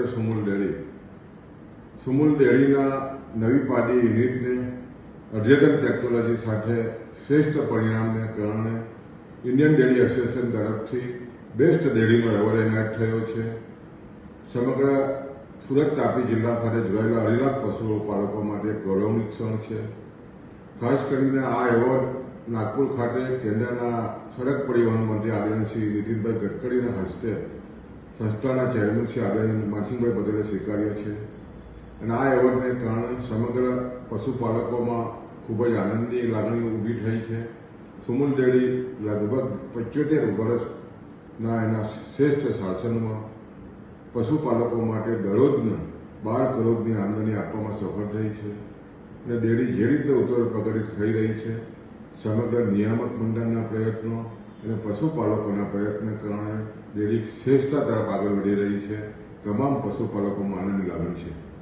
Sumul dairy. Sumul ડેરીના નવી પાડી યુનિટને અદ્યતન ટેકનોલોજી સાથે શ્રેષ્ઠ પરિણામને કારણે ઇન્ડિયન ડેરી એસોસિએશન તરફથી બેસ્ટ ડેરીનો એવોર્ડ એનાયત થયો છે. સમગ્ર સુરત તાપી જિલ્લા સાથે જોડાયેલા 2.5 લાખ પશુપાલકો માટે એક ગૌરવની ક્ષણ છે. ખાસ કરીને આ એવોર્ડ નાગપુર ખાતે કેન્દ્રના સડક પરિવહન મંત્રી આદરણીય શ્રી નીતિનભાઈ ગડકરીના હસ્તે સંસ્થાના ચેરમેન શ્રી આદરણીય માનસિંહભાઈ પટેલે સ્વીકાર્યો છે. અને આ એવોર્ડને કારણે સમગ્ર પશુપાલકોમાં ખૂબ જ આનંદની લાગણી ઊભી થઈ છે. સુમુલ ડેરી લગભગ 75 વર્ષના એના શ્રેષ્ઠ શાસનમાં પશુપાલકો માટે દરરોજના 12 કરોડની આમદની આપવામાં સફળ થઈ છે. અને ડેરી જે રીતે ઉત્તર પ્રગતિ થઈ રહી છે, સમગ્ર નિયામક મંડળના પ્રયત્નો અને પશુપાલકોના પ્રયત્નને કારણે ડેરી શ્રેષ્ઠતા તરફ આગળ વધી રહી છે. તમામ પશુપાલકોમાં આનંદની લાગણી છે.